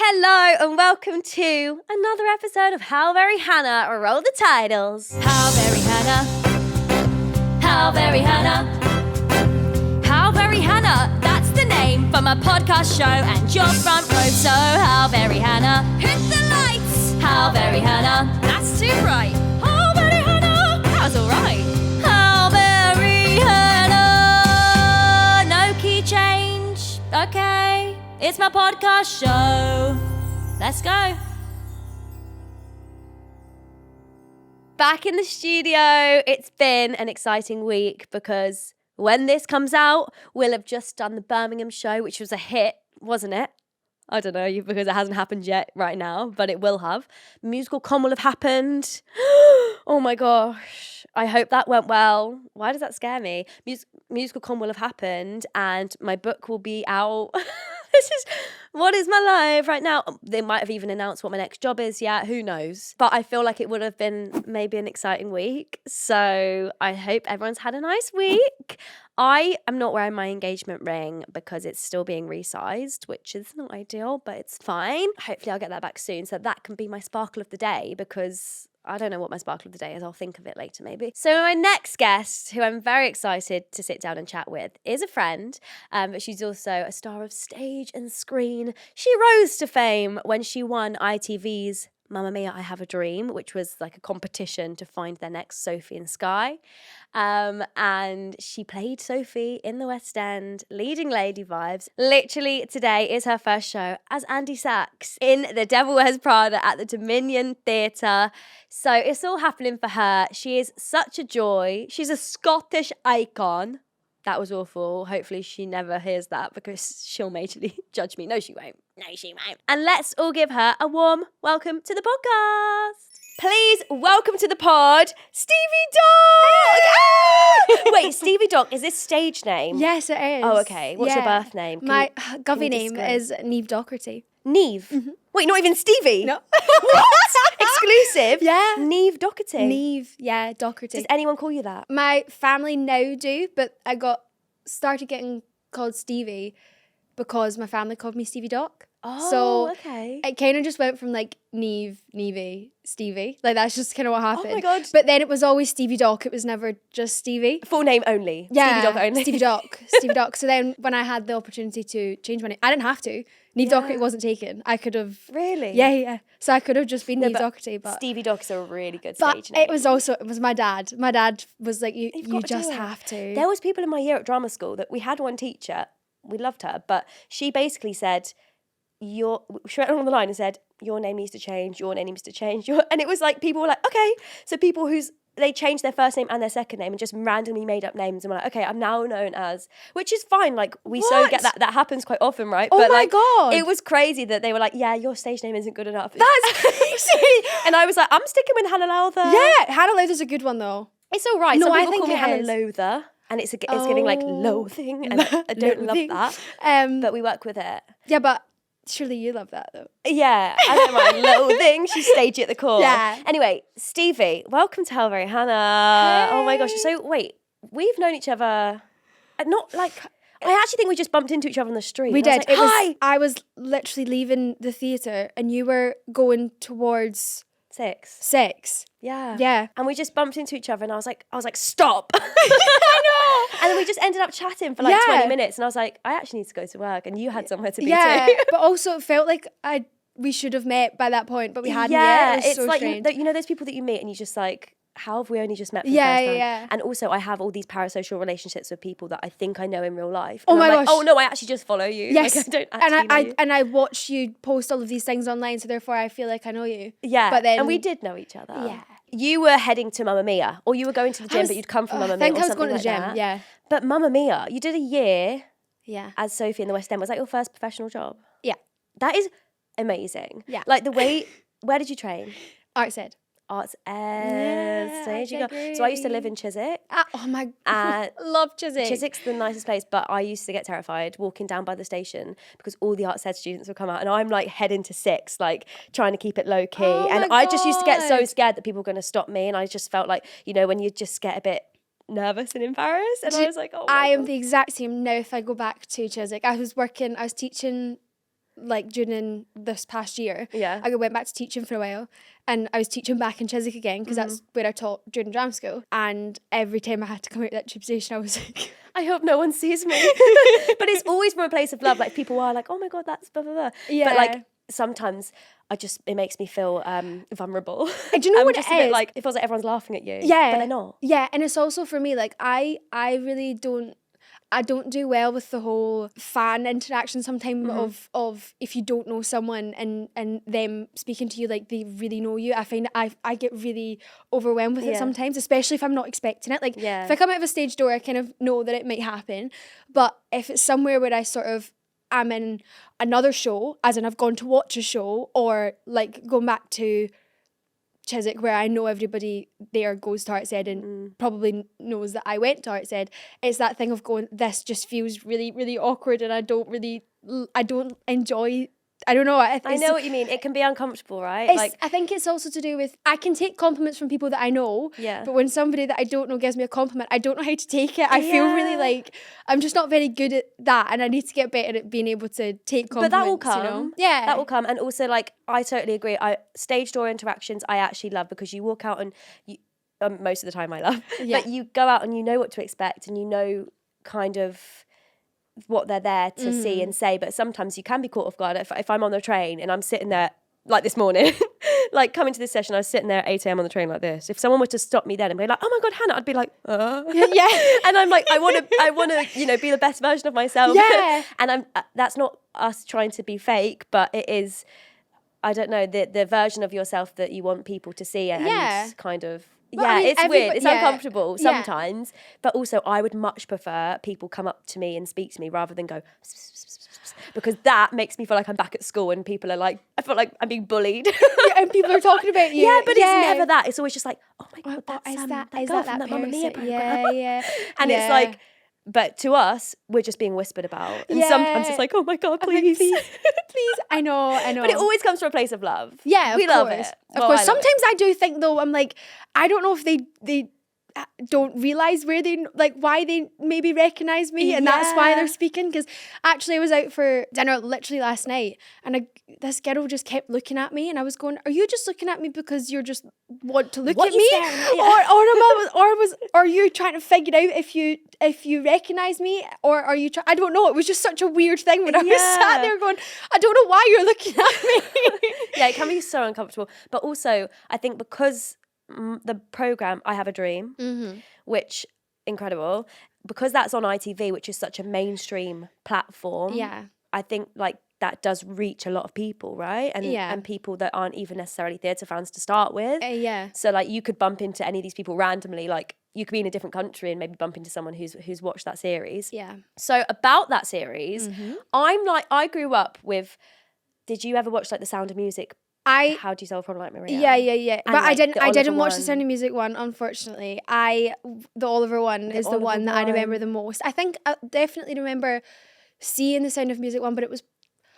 Hello and welcome to another episode of How Very Hannah. Roll the titles. How Very Hannah. How Very Hannah. How Very Hannah. That's the name for my podcast show and your front row. So How Very Hannah. Hit the lights. How Very Hannah. That's too bright. How Very Hannah. That was all right. How Very Hannah. No key change. Okay. It's my podcast show. Let's go. Back in the studio. It's been an exciting week because when this comes out, we'll have just done the Birmingham show, which was a hit, wasn't it? I don't know, because it hasn't happened yet right now, but it will have. Musical Con will have happened. Oh my gosh. I hope that went well. Why does that scare me? Musical Con will have happened and my book will be out. What is my life right now? They might have even announced what my next job is yet. Who knows? But I feel like it would have been maybe an exciting week. So I hope everyone's had a nice week. I am not wearing my engagement ring because it's still being resized, which is not ideal, but it's fine. Hopefully I'll get that back soon so that can be my sparkle of the day because I don't know what my sparkle of the day is. I'll think of it later maybe. So my next guest, who I'm very excited to sit down and chat with, is a friend, but she's also a star of stage and screen. She rose to fame when she won ITV's Mamma Mia, I Have a Dream, which was like a competition to find their next Sophie in Sky. And she played Sophie in the West End, leading lady vibes. Literally today is her first show as Andy Sachs in The Devil Wears Prada at the Dominion Theatre. So it's all happening for her. She is such a joy. She's a Scottish icon. That was awful. Hopefully she never hears that because she'll majorly judge me. No, she won't. No, she won't. And let's all give her a warm welcome to the podcast. Please welcome to the pod, Stevie Doc! Ah! Wait, Stevie Doc, is this stage name? Yes, it is. Oh, okay. What's your birth name? My govy name is Neve Docherty. Neve? Mm-hmm. Wait, not even Stevie? No. What? Exclusive? Yeah. Neve Docherty? Neve, yeah, Docherty. Does anyone call you that? My family now do, but I started getting called Stevie because my family called me Stevie Doc. Oh, so okay. It kind of just went from like Neve, Stevie. Like that's just kind of what happened. Oh my God. But then it was always Stevie Doc. It was never just Stevie. Full name only? Yeah. Stevie Doc only? Stevie Doc. Stevie Doc. So then when I had the opportunity to change my name, I didn't have to. Neve Docherty wasn't taken. I could have. Really? Yeah. So I could have just been Neve Docherty, but Stevie Doc is a really good but stage name. it was my dad. My dad was like, you just have to. There was people in my year at drama school that we had one teacher, we loved her, but she basically said, she went along the line and said, your name needs to change, your name needs to change. And it was like, people were like, okay. So people they changed their first name and their second name and just randomly made up names and were like, okay, I'm now known as, which is fine. Like we so get that happens quite often, right? Oh but my God. It was crazy that they were like, yeah, your stage name isn't good enough. That's crazy. And I was like, I'm sticking with Hannah Lowther. Yeah, Hannah Lowther's a good one though. It's all right. No, Some I people think call me it Hannah is. Lowther. And it's giving like loathing, and I don't love that. But we work with it. Yeah, but surely you love that though. Yeah, I don't mind loathing. She's stagey at the core. Yeah. Anyway, Stevie, welcome to How Very Hannah. Hey. Oh my gosh. So wait, we've known each other. Not like I actually think we just bumped into each other on the street. We did. Hi. I was literally leaving the theatre, and you were going towards 6. Yeah. Yeah. And we just bumped into each other and I was like, stop. I know. And then we just ended up chatting for like 20 minutes and I was like, I actually need to go to work and you had somewhere to be too. But also it felt like we should have met by that point, but we hadn't yet. It was It's so like, strange. you know those people that you meet and you just like, how have we only just met for the first time? Yeah. And also I have all these parasocial relationships with people that I think I know in real life. Oh And my I'm like, gosh. oh no, I actually just follow you. Yes. Like, I don't actually know you. And I watch you post all of these things online, so therefore I feel like I know you. Yeah. But then and we did know each other. Yeah. You were heading to Mamma Mia, or you were going to the gym, but you'd come from Mamma Mia. I think or I was going to the something gym, like that. yeah. But Mamma Mia, you did a year Yeah. as Sophie in the West End. Was that your first professional job? Yeah. That is amazing. Yeah. Like the way, where did you train? Arts Ed. Arts Ed. Yeah, So there you go. So I used to live in Chiswick. Oh my God. Love Chiswick. Chiswick's the nicest place, but I used to get terrified walking down by the station because all the Arts Ed students would come out and I'm like heading to 6, like trying to keep it low key. Oh and my I just used to get so God. scared that people were going to stop me. And I just felt like, you know, when you just get a bit nervous and embarrassed. And I was like, oh my I am God. the exact same now if I go back to Chiswick. I was teaching like during this past year, Yeah. I went back to teaching for a while, and I was teaching back in Chiswick again because that's where I taught during drama school. And every time I had to come out of that tube station, I was like, I hope no one sees me. But it's always from a place of love. Like people are like, oh my God, that's blah, blah, blah. Yeah. But like sometimes it makes me feel vulnerable. Do you know what just it a bit is? like, it feels like everyone's laughing at you. Yeah. But they're not. Yeah, and it's also for me, like I really don't do well with the whole fan interaction sometimes of if you don't know someone and them speaking to you like they really know you. I find I get really overwhelmed with it sometimes, especially if I'm not expecting it. Like if I come out of a stage door, I kind of know that it might happen. But if it's somewhere where I sort of am in another show, as in I've gone to watch a show, or like going back to Chiswick where I know everybody there goes to Arts Ed and probably knows that I went to Arts Ed, it's that thing of going, this just feels really, really awkward, and I don't enjoy. I don't know. I know what you mean. It can be uncomfortable, right? Like I think it's also to do with, I can take compliments from people that I know, but when somebody that I don't know gives me a compliment, I don't know how to take it. I feel really like I'm just not very good at that, and I need to get better at being able to take compliments. But that will come. You know? Yeah. That will come. And also, like, I totally agree. Stage door interactions, I actually love, because you walk out and you, most of the time I love, but you go out and you know what to expect, and you know kind of what they're there to see and say. But sometimes you can be caught off guard. If I'm on the train and I'm sitting there, like this morning, like coming to this session, I was sitting there at 8 a.m. on the train like this. If someone were to stop me then and be like, oh my God, Hannah, I'd be like, Yeah. And I'm like, I want to, be the best version of myself. Yeah. And that's not us trying to be fake, but it is, I don't know, the version of yourself that you want people to see and kind of, it's weird. It's uncomfortable sometimes, but also I would much prefer people come up to me and speak to me rather than go, because that makes me feel like I'm back at school and people are like, I feel like I'm being bullied. And people are talking about you. Yeah, but it's never that. It's always just like, oh my God, that's that girl from that Mamma Mia program. Yeah. And it's like, but to us, we're just being whispered about. And sometimes it's like, oh my God, please. Please. I know. But it always comes from a place of love. Yeah, we love it. Of course. Sometimes I do think though, I'm like, I don't know if they don't realise why they maybe recognise me, and that's why they're speaking. Because actually I was out for dinner literally last night, and this girl just kept looking at me, and I was going, are you just looking at me because you're just want to look at me, or are you trying to figure out if you recognise me, or are you I don't know. It was just such a weird thing when I was sat there going, I don't know why you're looking at me. Yeah, it can be so uncomfortable. But also I think because the program I Have a Dream, which incredible, because that's on ITV, which is such a mainstream platform. Yeah, I think like that does reach a lot of people, right? And people that aren't even necessarily theatre fans to start with. So like you could bump into any of these people randomly. Like you could be in a different country and maybe bump into someone who's watched that series. Yeah. So about that series, I grew up with. Did you ever watch like The Sound of Music? How Do You Solve a Problem Like Maria? Yeah. And, but like, I didn't watch one. the Sound of Music one, unfortunately. The Oliver one is the one that I remember the most. I think I definitely remember seeing the Sound of Music one, but it was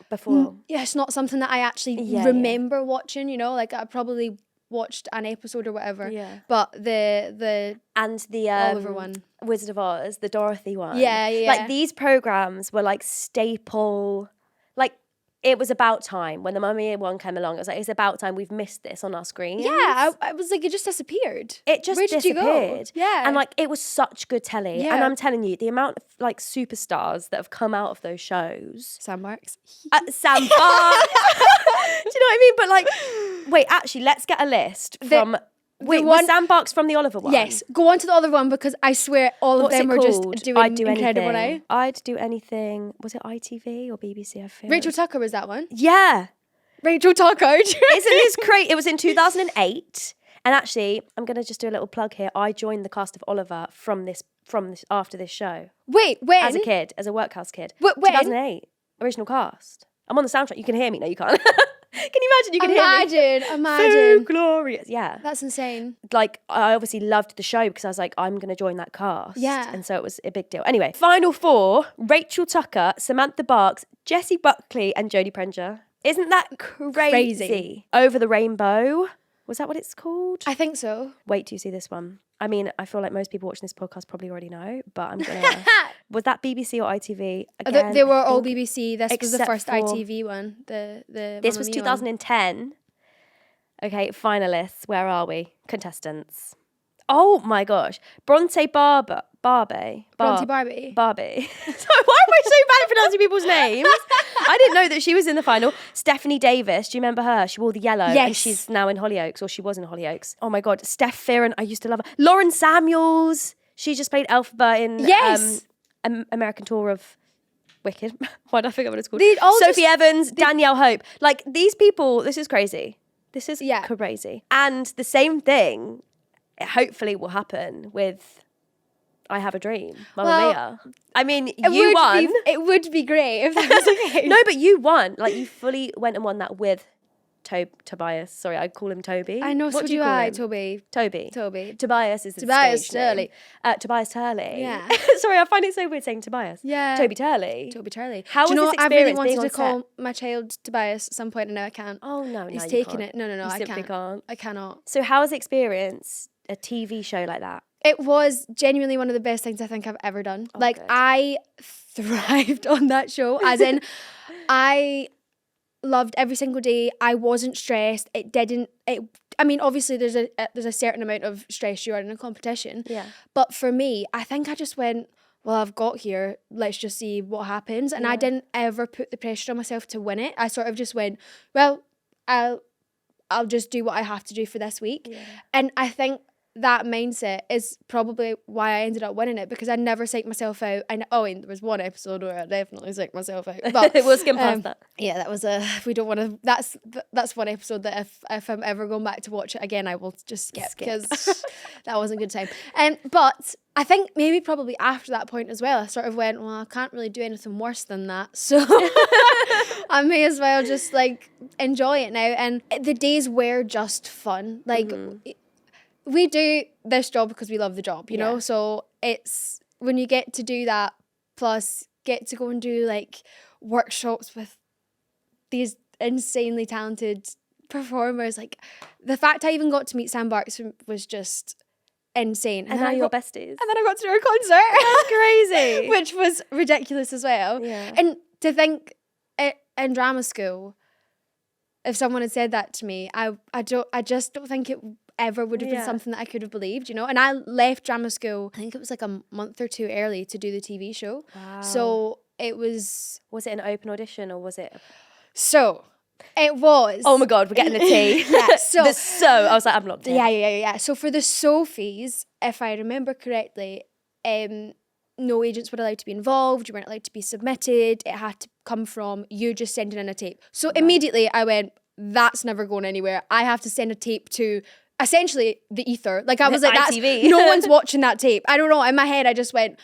before. Yeah, it's not something that I actually remember watching, like I probably watched an episode or whatever. Yeah. But the Oliver one. Wizard of Oz, the Dorothy one. Yeah. Like these programs were like staple, like it was about time when the Mamma Mia one came along. It was like, it's about time, we've missed this on our screen. Yeah, I was like, it just disappeared. It just disappeared. Yeah. And like, it was such good telly. Yeah. And I'm telling you, the amount of like superstars that have come out of those shows. Sam Barks. Sam Barks. Do you know what I mean? But like, wait, actually, let's get a list from... was Sam Barks from the Oliver one? Yes. Go on to the other one because I swear all of them are just doing incredible now. I'd do anything. Was it ITV or BBC? I feel. Rachel Tucker was that one? Yeah. Rachel Tucker. Isn't this crazy? It was in 2008. And actually, I'm going to just do a little plug here. I joined the cast of Oliver from this after this show. Wait, when? As a kid, as a workhouse kid. When? 2008. Original cast. I'm on the soundtrack. You can hear me. No, you can't. Can you imagine? You can hear me. Imagine. So glorious. Yeah. That's insane. Like, I obviously loved the show because I was like, I'm going to join that cast. Yeah. And so it was a big deal. Anyway, final four, Rachel Tucker, Samantha Barks, Jessie Buckley and Jodie Prenger. Isn't that crazy? Over the Rainbow Was that what it's called? I think so. Wait till you see this one. I mean, I feel like most people watching this podcast probably already know, but I'm gonna. Was that BBC or ITV? Again, They were I all think BBC. This was the except first for- ITV one. The This Mamma was Mia one. 2010. Okay, finalists. Where are we? Contestants. Oh my gosh, Bronte Barbie. Bronte Barbie. Barbie. Sorry, why am I so bad at pronouncing people's names? I didn't know that she was in the final. Stephanie Davis, do you remember her? She wore the yellow, and Yes. she's now in Hollyoaks, or she was in Hollyoaks. Oh my God, Steph Fearon, I used to love her. Lauren Samuels, she just played Elphaba in Yes. American Tour of Wicked. Why did I forget what it's called? They all Sophie just- Evans, Danielle Hope. Like, these people, this is crazy. This is Yeah. crazy. And the same thing, hopefully, will happen with I Have a Dream, Mamma Well, Mia. I mean, It you would won. It would be great if that was the case. No, but you won. Like, you fully went and won that with Tobias. Sorry, I call him Toby. I know, What so do you do call I, him? Toby. Toby. Tobias is the Tobias stage name. Turley. Tobias Turley. Yeah. Sorry, I find it so weird saying Tobias. Yeah. Toby Turley. Toby Turley. How Do you was know this what? I really experience wanted being to on call set? my child Tobias at some point and now I can't. Oh, no, He's you taking can't. it. No, You I simply can't. can't. I cannot. So how was the experience, a TV show like that? It was genuinely one of the best things I think I've ever done. Like, good. I thrived on that show. As in, I loved every single day. I wasn't stressed. I mean, obviously there's a certain amount of stress you are in a competition. Yeah. But for me, I think I just went, well, I've got here. Let's just see what happens. And I didn't ever put the pressure on myself to win it. I sort of just went, well, I'll just do what I have to do for this week. Yeah. And I think that mindset is probably why I ended up winning it, because I never psyched myself out. And there was one episode where I definitely psyched myself out. But We'll skim past that. yeah, that was we don't want to. That's one episode that if I'm ever going back to watch it again, I will just skip because that wasn't a good time. But I think maybe probably after that point as well, I sort of went, well, I can't really do anything worse than that, so I may as well just like enjoy it now. And the days were just fun. Like we do this job because we love the job, you know. So it's when you get to do that, plus get to go and do like workshops with these insanely talented performers. Like the fact I even got to meet Sam Barks was just insane. And then now I you're got- besties. And then I got to do her concert. That's crazy. Which was ridiculous as well. Yeah. And to think in drama school, if someone had said that to me, I just don't think it ever would have been Yeah. something that I could have believed, you know. And I left drama school, I think it was like a month or two early to do the TV show. Wow. So it was Was it an open audition or was it? so it was Oh my God, we're getting the tea. Yeah, so I was like, I'm locked in. yeah. So for the Sophies, if I remember correctly, no agents were allowed to be involved. You weren't allowed to be submitted. It had to come from you just sending in a tape. So immediately I went, that's never going anywhere. I have to send a tape to essentially the ether. Like I was like, ITV. no one's watching that tape. I don't know. In my head, I just went,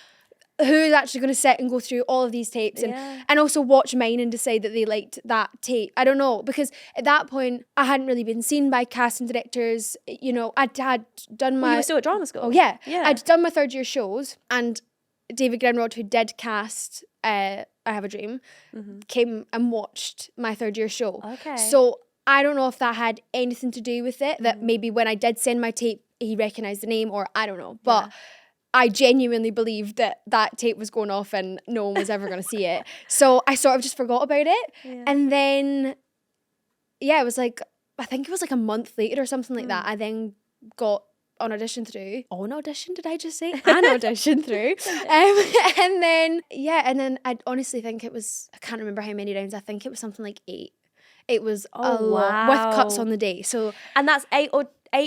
who's actually going to sit and go through all of these tapes and also watch mine and decide that they liked that tape? I don't know, because at that point I hadn't really been seen by casting directors. You know, I'd had done my... You were still at drama school? Oh yeah. Yeah. I'd done my third year shows, and David Grenrod, who did cast I Have a Dream, came and watched my third year show. Okay. So I don't know if that had anything to do with it, that maybe when I did send my tape, he recognised the name, or I don't know. But I genuinely believed that that tape was going off and no one was ever going to see it. So I sort of just forgot about it. Yeah. And then, it was like, I think it was like a month later or something like that. I then got an audition through. An audition, did I just say? An audition through. And then I honestly think it was, I can't remember how many rounds. I think it was something like 8. It was a lot with cuts wow. on the day. So, And that's 8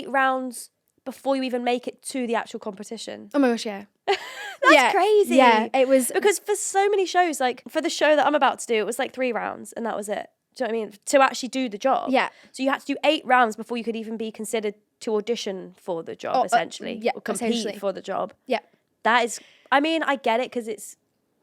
rounds before you even make it to the actual competition. oh my gosh, yeah. That's crazy. Yeah, it was. Because for so many shows, like for the show that I'm about to do, it was like 3 rounds and that was it. Do you know what I mean? To actually do the job. Yeah. So you had to do 8 rounds before you could even be considered to audition for the job, essentially. yeah, Or compete essentially. for the job. Yeah. That is, I mean, I get it because it's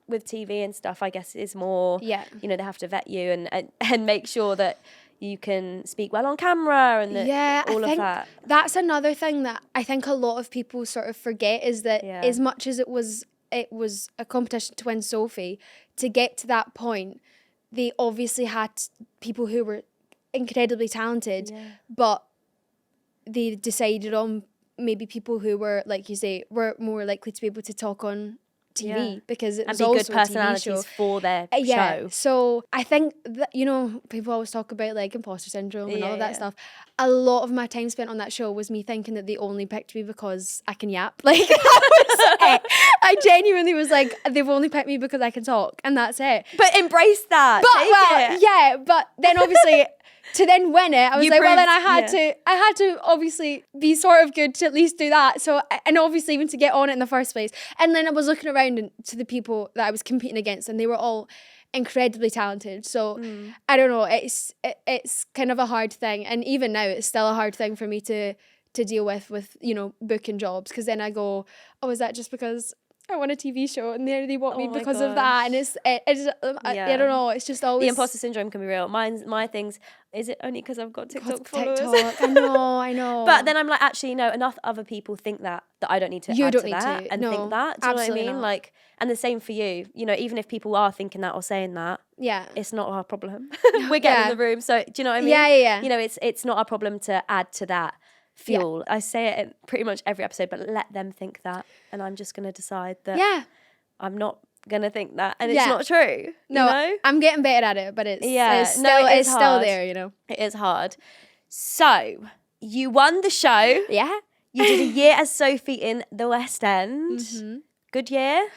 with TV and stuff, I guess it's more, Yeah. you know, they have to vet you and make sure that you can speak well on camera and that, all I of think that. that's another thing that I think a lot of people sort of forget, is that as much as it was a competition to win Sophie, to get to that point, they obviously had people who were incredibly talented, but they decided on maybe people who were, like you say, were more likely to be able to talk on TV because it was and be also good personalities a TV show. for their show. So I think that, you know, people always talk about like imposter syndrome and all of that stuff. A lot of my time spent on that show was me thinking that they only picked me because I can yap. Like that was it. I genuinely was like, they've only picked me because I can talk, and that's it. But embrace that. But then obviously to then win it, I was like, well, then I had to obviously be sort of good to at least do that. So, and obviously even to get on it in the first place. And then I was looking around to the people that I was competing against, and they were all incredibly talented. So I don't know, it's kind of a hard thing. And even now it's still a hard thing for me to deal with, you know, booking jobs. Because then I go, oh, is that just because I want a TV show and they want me because of that? And I don't know, it's just always... The imposter syndrome can be real. My things, is it only because I've got TikTok followers? I know. But then I'm like, actually, no, enough other people think that I don't need to add to that and think that. Do you know what I mean? Not. Like, and the same for you. You know, even if people are thinking that or saying that, it's not our problem. We're getting in the room. So do you know what I mean? Yeah. You know, it's not our problem to add to that fuel. I say it in pretty much every episode, but let them think that, and I'm just gonna decide that I'm not gonna think that, and it's not true. No, you know? I'm getting better at it, but it's still there, you know. It is hard. So you won the show. Yeah, you did a year as Sophie in the West End. Good year.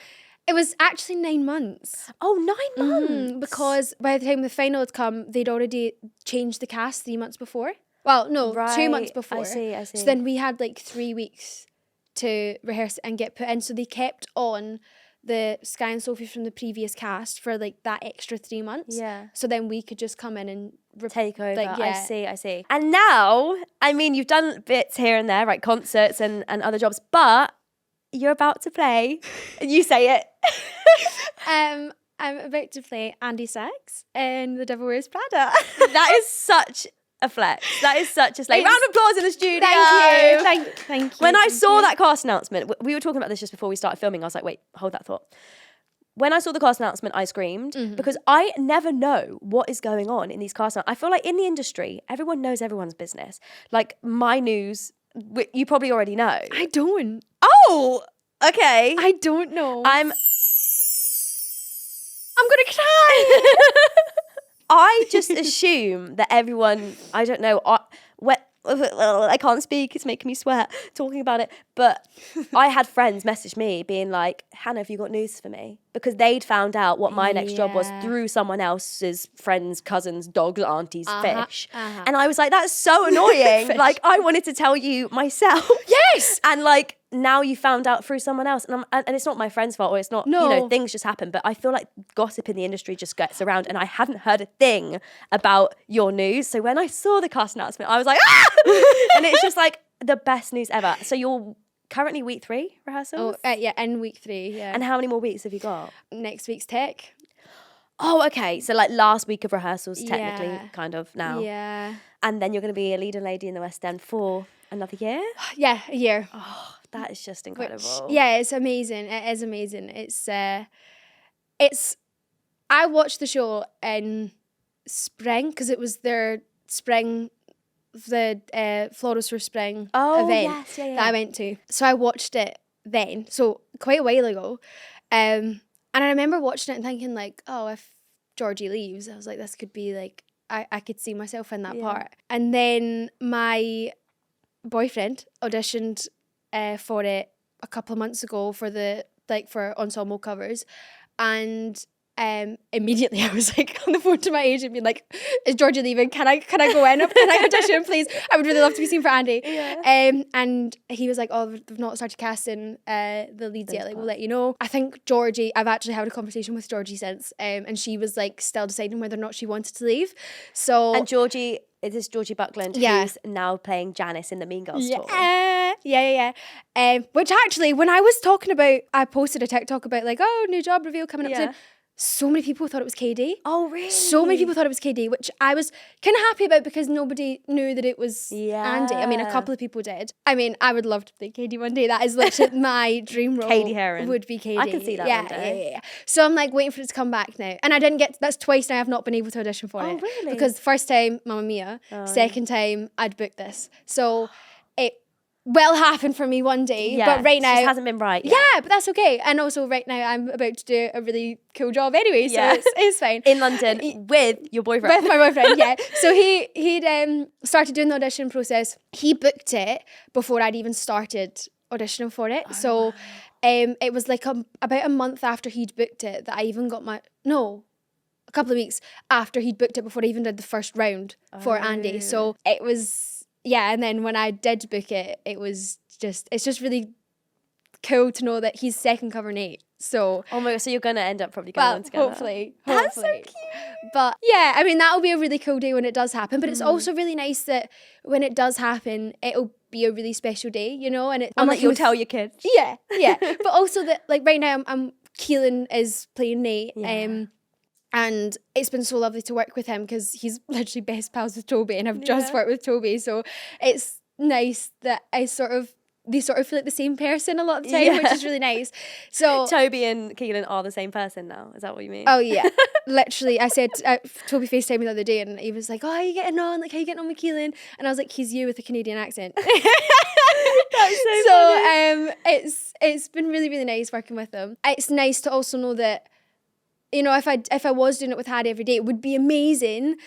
It was actually 9 months. Oh, 9 months. Because by the time the final had come, they'd already changed the cast 3 months before. Well, no, 2 months before. I see. So then we had like 3 weeks to rehearse and get put in. So they kept on the Sky and Sophie from the previous cast for like that extra 3 months. Yeah. So then we could just come in and take over. Like, I see. And now, I mean, you've done bits here and there, right? Concerts and other jobs, but you're about to play. You say it. I'm about to play Andy Sachs in The Devil Wears Prada. That is such a flex. That is such a slay. Round of applause in the studio. Thank you. When I saw that cast announcement, we were talking about this just before we started filming. I was like, wait, hold that thought. When I saw the cast announcement, I screamed because I never know what is going on in these cast announcements. I feel like in the industry, everyone knows everyone's business. Like my news, you probably already know. I don't. Oh, okay. I don't know. I'm gonna cry. I just assume that everyone, I don't know, I can't speak, it's making me sweat talking about it, but I had friends message me being like, Hannah, have you got news for me? Because they'd found out what my next job was through someone else's friends, cousins, dogs, aunties, fish. And I was like, that's so annoying. Like, I wanted to tell you myself. Yes! And like, now you found out through someone else, and it's not my friend's fault, or it's not, you know, things just happen, but I feel like gossip in the industry just gets around, and I hadn't heard a thing about your news. So when I saw the cast announcement, I was like, ah! And it's just like the best news ever. So you're currently week 3 rehearsals? Oh, in week 3, yeah. And how many more weeks have you got? Next week's tech. Oh, okay. So like last week of rehearsals, technically, kind of now. Yeah. And then you're going to be a leading lady in the West End for another year? Yeah, a year. Oh, that is just incredible. It's amazing. It is amazing. It's I watched the show in spring because it was their spring, the Florals for Spring event that I went to. So I watched it then, so quite a while ago. And I remember watching it and thinking like, oh, if Georgie leaves, I was like, this could be like, I could see myself in that part. And then my boyfriend auditioned for it a couple of months ago for for ensemble covers, and immediately I was like on the phone to my agent being like, is Georgia leaving? Can I go in? Can I audition, please? I would really love to be seen for Andy. And he was like, oh, they've not started casting the leads yet, like we'll let you know. I think Georgie, I've actually had a conversation with Georgie since, and she was like still deciding whether or not she wanted to leave. So and Georgie, it is Georgie Buckland who's now playing Janice in the Mean Girls tour. Yeah. Which actually, when I was talking about, I posted a TikTok about like, oh, new job reveal coming up soon. So many people thought it was KD. Oh, really? So many people thought it was KD, which I was kind of happy about because nobody knew that it was Andy. I mean, a couple of people did. I mean, I would love to play KD one day. That is literally my dream role. Katie Heron. Would be KD. I can see that one day. Yeah. So I'm like waiting for it to come back now. And I didn't get, that's twice now I've not been able to audition for it. Oh, really? Because first time, Mamma Mia. Second time, I'd booked this. So will happen for me one day. Yeah, but right now, it just hasn't been right yet. Yeah, but that's okay. And also right now I'm about to do a really cool job anyway, so it's fine. In London with your boyfriend. With my boyfriend, yeah. So he'd started doing the audition process. He booked it before I'd even started auditioning for it. It was like about a month after he'd booked it that I even got a couple of weeks after he'd booked it before I even did the first round for Andy. So it was, and then when I did book it, it's just really cool to know that he's second cover Nate. So oh my god, so you're gonna end up probably going on together. Hopefully. That's so cute. But yeah, I mean that'll be a really cool day when it does happen. But it's also really nice that when it does happen, it'll be a really special day, you know. And you'll tell your kids. Yeah. But also that like right now I'm Keelan is playing Nate. And it's been so lovely to work with him because he's literally best pals with Toby, and I've just worked with Toby, so it's nice that they sort of feel like the same person a lot of the time, which is really nice. So Toby and Keelan are the same person now. Is that what you mean? Oh yeah, literally. I said Toby FaceTimed me the other day, and he was like, "Oh, how are you getting on? Like, how are you getting on with Keelan?" And I was like, "He's you with a Canadian accent." That's so funny. It's been really really nice working with him. It's nice to also know that, you know, if I was doing it with Harry every day, it would be amazing,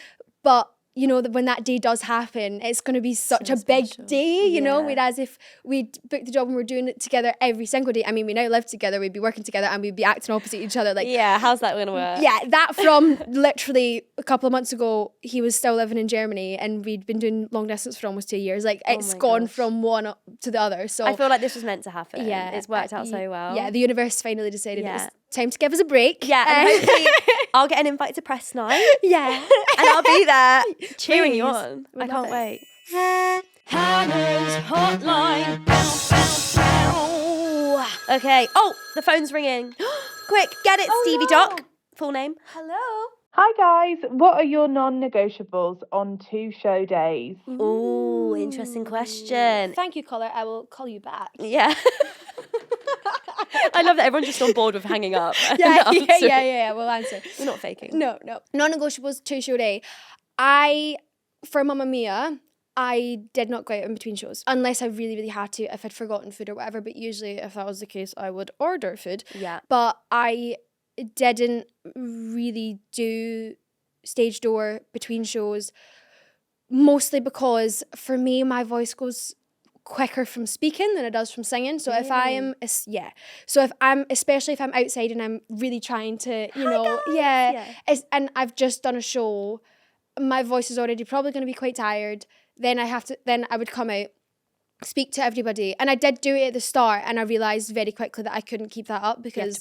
but you know, that when that day does happen, it's going to be such a big day, you know, whereas if we booked the job and we're doing it together every single day, I mean, we now live together, we'd be working together and we'd be acting opposite each other. Like, yeah, how's that going to work? Yeah, that from literally a couple of months ago, he was still living in Germany and we'd been doing long distance for almost 2 years. Like, it's gone from one to the other. So I feel like this was meant to happen. Yeah. It's worked out so well. Yeah, the universe finally decided it was time to give us a break. Yeah, and hopefully I'll get an invite to press night. Yeah. And I'll be there cheering you Please. on. We'd I can't love wait. Hannah's hotline. Okay. Oh, the phone's ringing. Quick, get it, Stevie Doc. Full name. Hello. Hi guys, what are your non-negotiables on 2 show days? Ooh, interesting question. Thank you, caller. I will call you back. Yeah. I love that everyone's just on board with hanging up. Yeah, we'll answer. We're not faking. No. Non-negotiables 2 show day. For Mamma Mia, I did not go out in between shows unless I really, really had to, if I'd forgotten food or whatever. But usually, if that was the case, I would order food. Yeah. But I didn't really do stage door between shows, mostly because for me, my voice goes quicker from speaking than it does from singing. So if I am, especially if I'm outside and I'm really trying to, and I've just done a show, my voice is already probably going to be quite tired. Then I would come out, speak to everybody, and I did do it at the start, and I realised very quickly that I couldn't keep that up because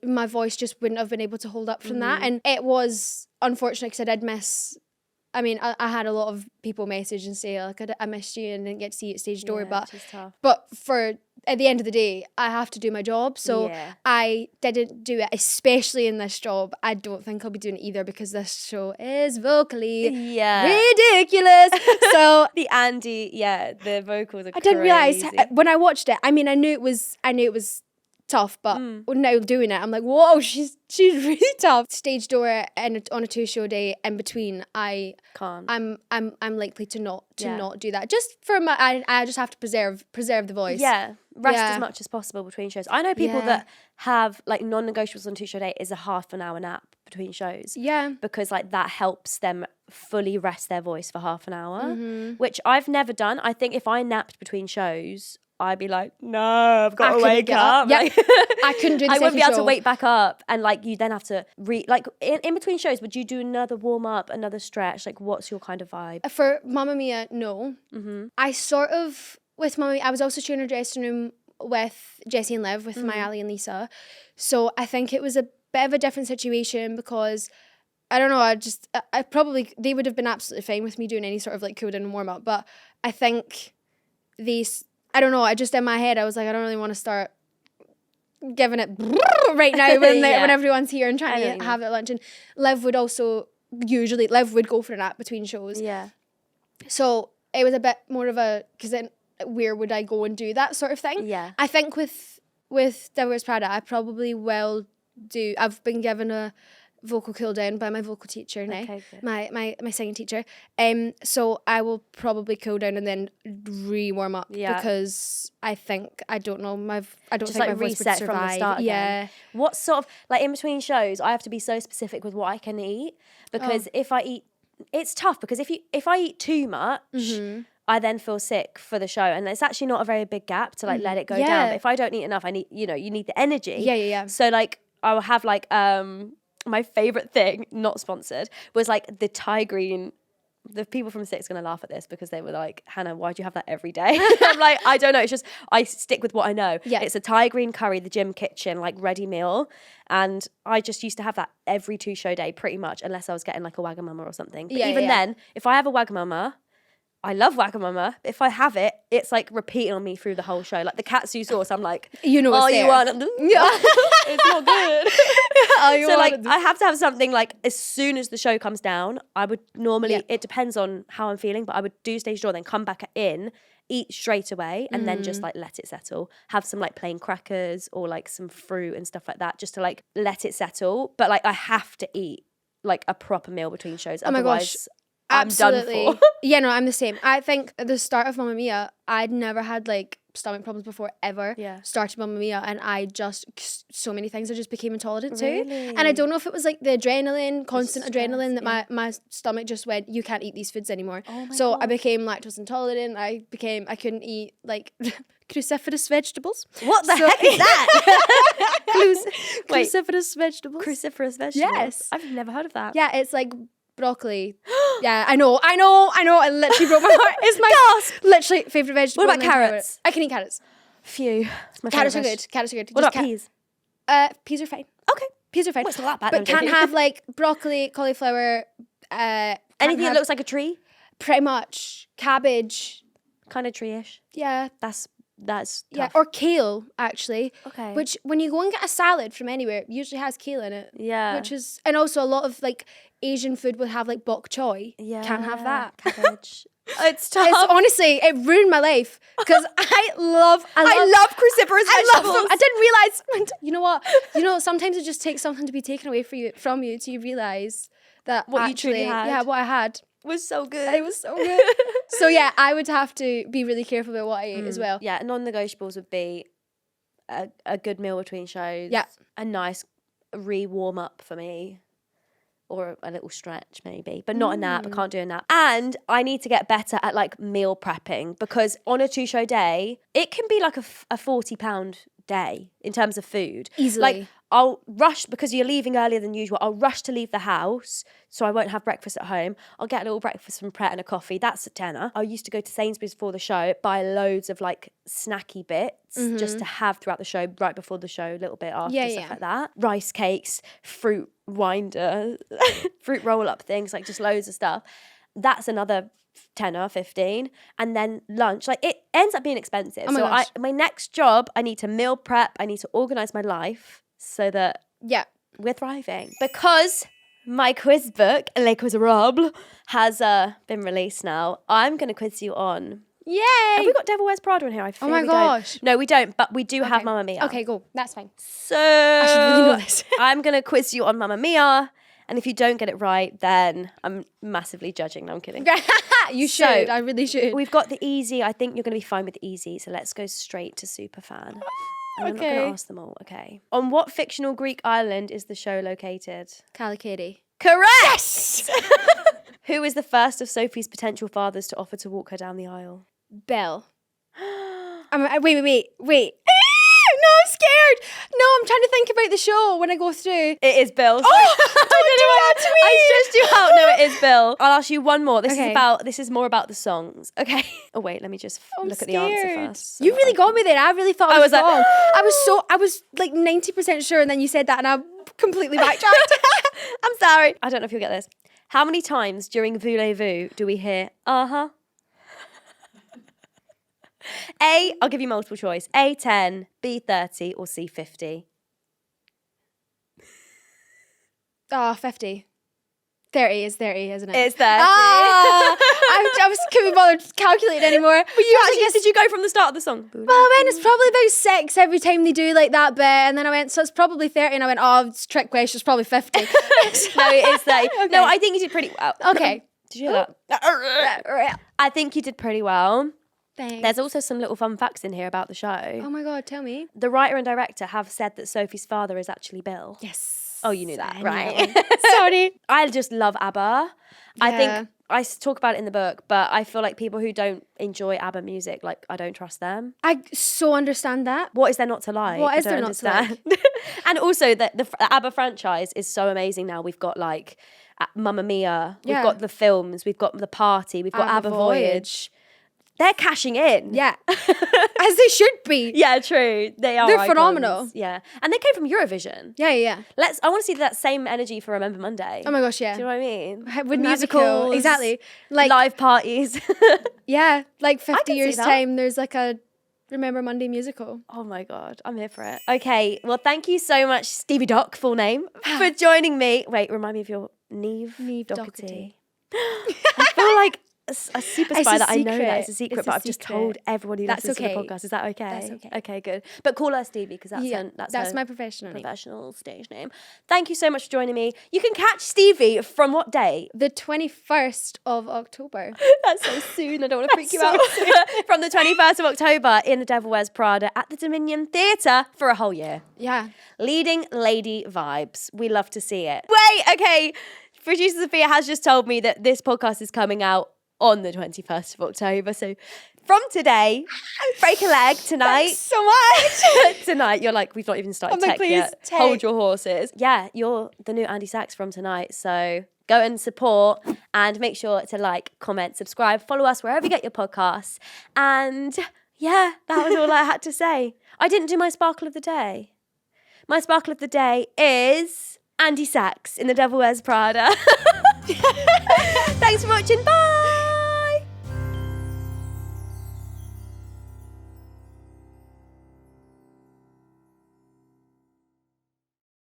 my voice just wouldn't have been able to hold up from that, and it was unfortunate because I did miss. I mean, I had a lot of people message and say like I missed you and didn't get to see you at stage door, but for at the end of the day, I have to do my job, so I didn't do it, especially in this job. I don't think I'll be doing it either because this show is vocally ridiculous. So the Andy, the vocals are I didn't realise when I watched it. I mean, I knew it was tough, but now doing it, I'm like, whoa, she's really tough. Stage door and on a 2 show day in between, I can't. I'm likely to not do that. Just for I just have to preserve the voice. Yeah, rest as much as possible between shows. I know people that have like non-negotiables on 2 show day is a half an hour nap between shows. Yeah, because like that helps them fully rest their voice for half an hour, which I've never done. I think if I napped between shows, I'd be like, no, I've got to wake up. Yeah, I couldn't do the I wouldn't be able to show. wake back up. And like, you then have to in between shows, would you do another warm up, another stretch? Like, what's your kind of vibe? For Mamma Mia, no. I sort of, with Mamma Mia, I was also sharing a dressing room with Jessie and Liv, with my Ali and Lisa. So I think it was a bit of a different situation because I don't know, I probably, they would have been absolutely fine with me doing any sort of like cool down and warm up. But I think I don't know, I just in my head, I was like, I don't really want to start giving it right now when everyone's here and trying to have it at lunch. And Liv would go for a nap between shows. Yeah. So it was a bit more of a, because then where would I go and do that sort of thing? Yeah. I think with Devil Wears Prada, I probably will do, I've been given vocal cool down by my vocal teacher now, Okay, good. my singing teacher. So I will probably cool down and then re-warm up because I think I don't Just think like my voice would reset survive. from the start again. Yeah. What sort of, like in between shows, I have to be so specific with what I can eat because if I eat, it's tough because if I eat too much, I then feel sick for the show, and it's actually not a very big gap to like let it go down. But if I don't eat enough, I need, you need the energy. Yeah. So like I will have like my favorite thing, not sponsored, was like the Thai green. The people from Six are gonna laugh at this because they were like, Hannah, why do you have that every day? I'm like, I don't know. It's just I stick with what I know. Yeah. It's a Thai green curry, the gym kitchen, like ready meal, and I just used to have that every 2 show day, pretty much, unless I was getting like a Wagamama or something. But even then, if I have a Wagamama, I love Wagamama. If I have it, it's like repeating on me through the whole show. Like the katsu sauce, I'm like, You know what's you there. want? It's not good. So like, I have to have something like as soon as the show comes down. I would normally. It depends on how I'm feeling, but I would do stage door, then come back in, eat straight away, and then just like let it settle. Have some like plain crackers or like some fruit and stuff like that, just to like let it settle. But like, I have to eat like a proper meal between shows. Oh my gosh. Otherwise, I'm done for. Yeah, no, I'm the same. I think at the start of Mamma Mia, I'd never had like stomach problems before ever. Yeah. Started Mamma Mia, and I just so many things I just became intolerant to. Really? And I don't know if it was like the adrenaline, constant stress, adrenaline that my stomach just went, you can't eat these foods anymore. Oh my so I God. became lactose intolerant. I couldn't eat like cruciferous vegetables. What the heck is that? Wait. Cruciferous vegetables. Cruciferous vegetables. Yes. I've never heard of that. Yeah, it's like broccoli. Yeah, I know. I literally broke my heart. It's my literally favourite vegetable. What about in the entire carrots? world. I can eat carrots. Phew. It's my Carrots are favourite good. Carrots are good. What Just about peas? Peas are fine. Okay. Peas are fine. Well, it's not that bad. But I'm can't joking. have like broccoli, cauliflower, Anything that looks like a tree? pretty much cabbage. Kind of tree-ish. Yeah. That's Yeah, tough. or kale actually. Okay. Which when you go and get a salad from anywhere, usually has kale in it. Yeah. Which is, and also a lot of like Asian food would have like bok choy. Yeah. Can't have that. Cabbage. It's tough. It's honestly, it ruined my life because I love cruciferous I love them. vegetables. I didn't realize. You know what? Sometimes it just takes something to be taken away from you till you realize that What you actually, truly had. yeah, what I had. was so good. It was so good. So yeah, I would have to be really careful about what I ate as well. Yeah, non-negotiables would be a good meal between shows. Yeah. A nice warm up for me. Or a little stretch maybe, but not a nap. I can't do a nap. And I need to get better at like meal prepping because on a 2-show day, it can be like a £40 day in terms of food. Easily. Like I'll rush because you're leaving earlier than usual. I'll rush to leave the house so I won't have breakfast at home. I'll get a little breakfast from Pret and a coffee. That's a tenner. I used to go to Sainsbury's before the show, buy loads of like snacky bits just to have throughout the show, right before the show, a little bit after, stuff like that. Rice cakes, fruit winder, fruit roll up things, like just loads of stuff. That's another tenner, 15, and then lunch. Like it ends up being expensive. Oh my so gosh. my next job, I need to meal prep. I need to organise my life so that Yeah. we're thriving. Because my quiz book, Les Quizorables, has been released now. I'm going to quiz you on. Yay! Have we got Devil Wears Prada in here? I fear my we gosh. don't. No, we don't, but we do have Mamma Mia. Okay, go. That's fine. So I should really know this. I'm going to quiz you on Mamma Mia. And if you don't get it right, then I'm massively judging. No, I'm kidding. You So, should. I really should. We've got the easy. I think you're going to be fine with the easy. So let's go straight to Superfan. And I'm not going Okay. to ask them all. Okay. On what fictional Greek island is the show located? Calicady. Correct! Yes! Who is the first of Sophie's potential fathers to offer to walk her down the aisle? Belle. Wait. No, I'm scared. No, I'm trying to think about the show when I go through. It is Bill. Oh, don't do that to me. I stressed you out. No, it is Bill. I'll ask you one more. This Okay. is more about the songs. Okay. Oh wait, let me just I'm look at the answer scared. first. so You that really I got me there. I really thought I I was was like, wrong. I was like 90% sure, and then you said that, and I completely backtracked. I'm sorry. I don't know if you'll get this. How many times during Voulez-Vous do we hear uh-huh? A, I'll give you multiple choice. A 10, B 30, or C 50. Oh, 50. 30 is 30, isn't it? It's 30. Ah, I was keeping bother calculating anymore. But you actually, did you go from the start of the song? Well, I went, it's probably about 6 every time they do like that bit. And then I went, so it's probably 30. And I went, oh, it's a trick question. It's probably 50. No, it is 30. Okay. No, I think you did pretty well. Okay. Did you hear that? I think you did pretty well. Thanks. There's also some little fun facts in here about the show. Oh my God, tell me. The writer and director have said that Sophie's father is actually Bill. Yes. Oh, you knew that, I knew right? that one. Sorry. I just love ABBA. I Yeah. think I talk about it in the book, but I feel like people who don't enjoy ABBA music, like, I don't trust them. I so understand that. What is there not to like? What I is don't there not to like? understand. And also, the ABBA franchise is so amazing now. We've got, like, Mamma Mia. We've Yeah. got the films. We've got the party. We've got ABBA ABBA Voyage. They're cashing in. Yeah. As they should be. Yeah, true. They are. They're icons. phenomenal. Yeah. And they came from Eurovision. Yeah. I want to see that same energy for Remember Monday. Oh my gosh, yeah. Do you know what I mean? With musicals. Musicals. Exactly. Like, live parties. yeah, like I 50 can see years' that. time, there's like a Remember Monday musical. Oh my God, I'm here for it. Okay, well, thank you so much, Stevie Doc, full name, for joining me. Wait, remind me of your Neve Doherty. I feel like a super It's spy a that I know that secret. it's a secret, It's a but I've just secret. told everybody who That's listens to okay. the podcast. Is that okay? That's okay. Okay, good. But call her Stevie because that's Yeah, that's that's her my professional name. professional stage name. Thank you so much for joining me. You can catch Stevie from what date? The 21st of October. That's so soon. I don't want to freak you out. From the 21st of October in The Devil Wears Prada at the Dominion Theatre for a whole year. Yeah. Leading lady vibes. We love to see it. Wait, okay. Producer Sophia has just told me that this podcast is coming out on the 21st of October. So from today, break a leg tonight. Thanks so much. Tonight, you're like, we've not even started I'm like, tech please, yet. tech. Hold your horses. Yeah, you're the new Andy Sachs from tonight. So go and support and make sure to like, comment, subscribe, follow us wherever you get your podcasts. And yeah, that was all I had to say. I didn't do my sparkle of the day. My sparkle of the day is Andy Sachs in The Devil Wears Prada. Thanks for watching. Bye.